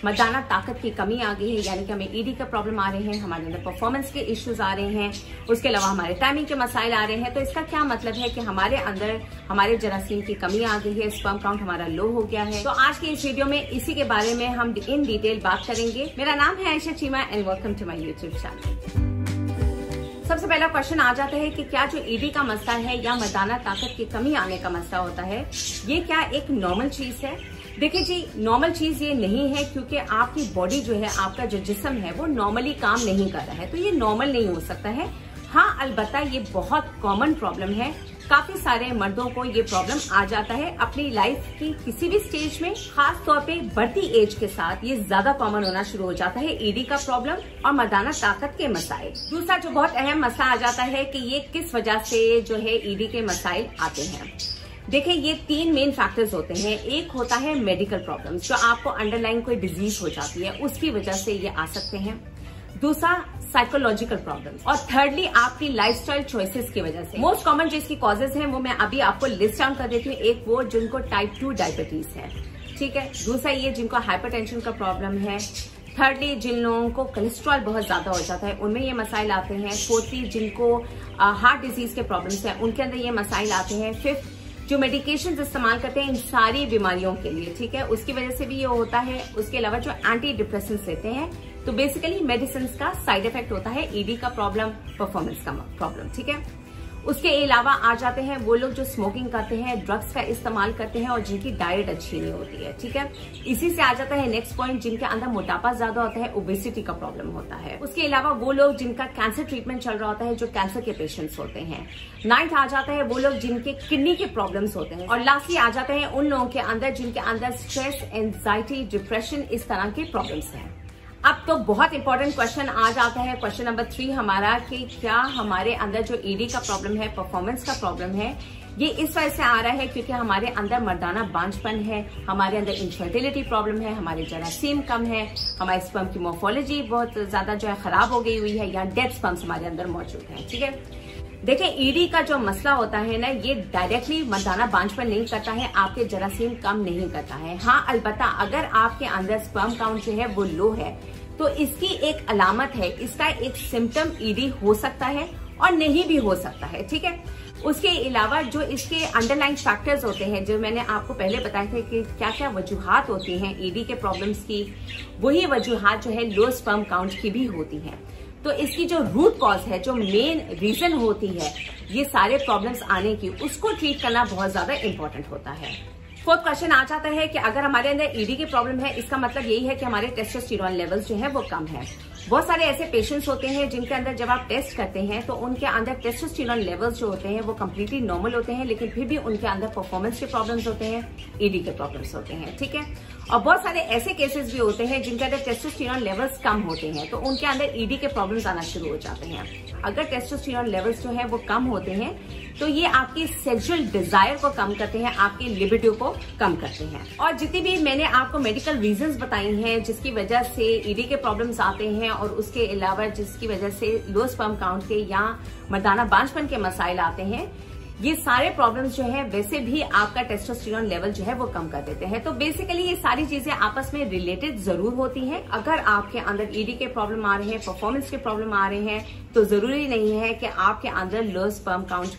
मर्दाना ताकत की कमी आ गई है, यानी कि हमें ईडी का प्रॉब्लम आ रहे हैं, हमारे अंदर परफॉर्मेंस के इश्यूज आ रहे हैं, उसके अलावा हमारे टाइमिंग के मसाइल आ रहे हैं। तो इसका क्या मतलब है कि हमारे अंदर हमारे जरासीम की कमी आ गई है, स्पर्म काउंट हमारा लो हो गया है। तो आज की इस वीडियो में इसी के बारे में हम इन डिटेल बात करेंगे। मेरा नाम है Ayesha Cheema and welcome to my YouTube channel. सबसे पहला क्वेश्चन आ जाता है कि क्या जो ईडी का मसला है या मर्दाना ताकत की कमी आने का मसला होता है, ये क्या एक नॉर्मल चीज है? देखिए जी, नॉर्मल चीज ये नहीं है, क्योंकि आपकी बॉडी जो है, आपका जो जिस्म है वो नॉर्मली काम नहीं कर रहा है, तो ये नॉर्मल नहीं हो सकता है। हाँ, अलबत्ता ये बहुत कॉमन प्रॉब्लम है। काफी सारे मर्दों को ये प्रॉब्लम आ जाता है अपनी लाइफ की किसी भी स्टेज में, खास तौर पे बढ़ती एज के साथ ये ज्यादा कॉमन होना शुरू हो जाता है, ईडी का प्रॉब्लम और मर्दाना ताकत के मसाइल। दूसरा जो बहुत अहम मसला आ जाता है कि ये किस वजह से जो है ईडी के मसाइल आते हैं। देखिए, ये 3 मेन फैक्टर्स होते हैं। एक होता है मेडिकल प्रॉब्लम्स, जो आपको अंडरलाइन कोई डिजीज हो जाती है उसकी वजह से ये आ सकते हैं। दूसरा साइकोलॉजिकल प्रॉब्लम्स, और थर्डली आपकी लाइफस्टाइल चॉइसेस की वजह से। मोस्ट कॉमन जो इसकी कॉजेज हैं वो मैं अभी आपको लिस्ट डाउन कर देती हूँ। एक वो जिनको टाइप 2 डायबिटीज है, ठीक है। दूसरा ये जिनको हाइपरटेंशन का प्रॉब्लम है। थर्डली जिन लोगों को कोलेस्ट्रॉल बहुत ज्यादा हो जाता है उनमें ये मसाइल आते हैं। फोर्थली जिनको हार्ट डिजीज के प्रॉब्लम्स हैं उनके अंदर ये मसाइल आते हैं। फिफ्थ जो मेडिकेशंस इस्तेमाल करते हैं इन सारी बीमारियों के लिए, ठीक है, उसकी वजह से भी ये होता है। उसके अलावा जो एंटी डिप्रेसेंट्स लेते हैं, तो बेसिकली मेडिसिन का साइड इफेक्ट होता है ईडी का प्रॉब्लम, परफॉर्मेंस का प्रॉब्लम, ठीक है। उसके अलावा आ जाते हैं वो लोग जो स्मोकिंग करते हैं, ड्रग्स का इस्तेमाल करते हैं और जिनकी डाइट अच्छी नहीं होती है, ठीक है। इसी से आ जाता है नेक्स्ट पॉइंट, जिनके अंदर मोटापा ज्यादा होता है, ओबेसिटी का प्रॉब्लम होता है। उसके अलावा वो लोग जिनका कैंसर ट्रीटमेंट चल रहा होता है, जो कैंसर के पेशेंट्स होते हैं। 9th आ जाता है वो लोग जिनके किडनी के प्रॉब्लम्स होते हैं। और लास्टली आ जाते हैं उन लोगों के अंदर जिनके अंदर स्ट्रेस, एंजाइटी, डिप्रेशन, इस तरह के प्रॉब्लम्स हैं। अब तो बहुत इंपॉर्टेंट क्वेश्चन आ जाता है, क्वेश्चन नंबर 3 हमारा, कि क्या हमारे अंदर जो ईडी का प्रॉब्लम है, परफॉर्मेंस का प्रॉब्लम है, ये इस वजह से आ रहा है क्योंकि हमारे अंदर मर्दाना बांझपन है, हमारे अंदर इनफर्टिलिटी प्रॉब्लम है, हमारे जरासीम कम है, हमारे स्पर्म की मॉर्फोलॉजी बहुत ज्यादा जो है खराब हो गई हुई है, या डेड स्पर्म्स हमारे अंदर मौजूद है, ठीक है। देखिए, ईडी का जो मसला होता है ना, ये डायरेक्टली मर्दाना बांझपन नहीं करता है, आपके जरासीम कम नहीं करता है। हाँ, अलबत्ता अगर आपके अंदर स्पर्म काउंट जो है वो लो है तो इसकी एक अलामत है, इसका एक सिम्टम ईडी हो सकता है और नहीं भी हो सकता है, ठीक है। उसके अलावा जो इसके अंडरलाइन फैक्टर्स होते हैं, जो मैंने आपको पहले बताए थे कि क्या क्या वजूहात होती हैं ईडी के प्रॉब्लम्स की, वही वजूहात जो है लो स्पर्म काउंट की भी होती हैं। तो इसकी जो रूट कॉज है, जो मेन रीजन होती है ये सारे प्रॉब्लम्स आने की, उसको ट्रीट करना बहुत ज्यादा इंपॉर्टेंट होता है। 4th क्वेश्चन आ जाता है कि अगर हमारे अंदर ईडी की प्रॉब्लम है, इसका मतलब यही है कि हमारे टेस्टोस्टेरोन लेवल्स जो है वो कम है। बहुत सारे ऐसे पेशेंट्स होते हैं जिनके अंदर जब आप टेस्ट करते हैं तो उनके अंदर टेस्टोस्टेरोन लेवल्स जो होते हैं वो कम्प्लीटली नॉर्मल होते हैं, लेकिन फिर भी उनके अंदर परफॉर्मेंस के प्रॉब्लम्स होते हैं, ईडी के प्रॉब्लम्स होते हैं, ठीक है। और बहुत सारे ऐसे केसेस भी होते हैं जिनके अंदर टेस्टोस्टेरोन लेवल्स कम होते हैं, तो उनके अंदर ईडी के प्रॉब्लम्स आना शुरू हो जाते हैं। अगर टेस्टोस्टेरोन लेवल्स जो है वो कम होते हैं तो ये आपकी सेक्सुअल डिजायर को कम करते हैं, आपकी लिबिडो को कम करते हैं। और जितनी भी मैंने आपको मेडिकल रीजंस बताई हैं जिसकी वजह से ईडी के प्रॉब्लम्स आते हैं, और उसके अलावा जिसकी वजह से लो स्पर्म काउंट के या मर्दाना बांझपन के मसाइल आते हैं, ये सारे प्रॉब्लम्स जो है वैसे भी आपका टेस्टोस्टेरोन लेवल जो है वो कम कर देते हैं। तो बेसिकली ये सारी चीजें आपस में रिलेटेड जरूर होती हैं। अगर आपके अंदर ईडी के प्रॉब्लम आ रहे हैं, परफॉर्मेंस के प्रॉब्लम आ रहे हैं, तो जरूरी नहीं है कि आपके अंदर लो स्पर्म काउंट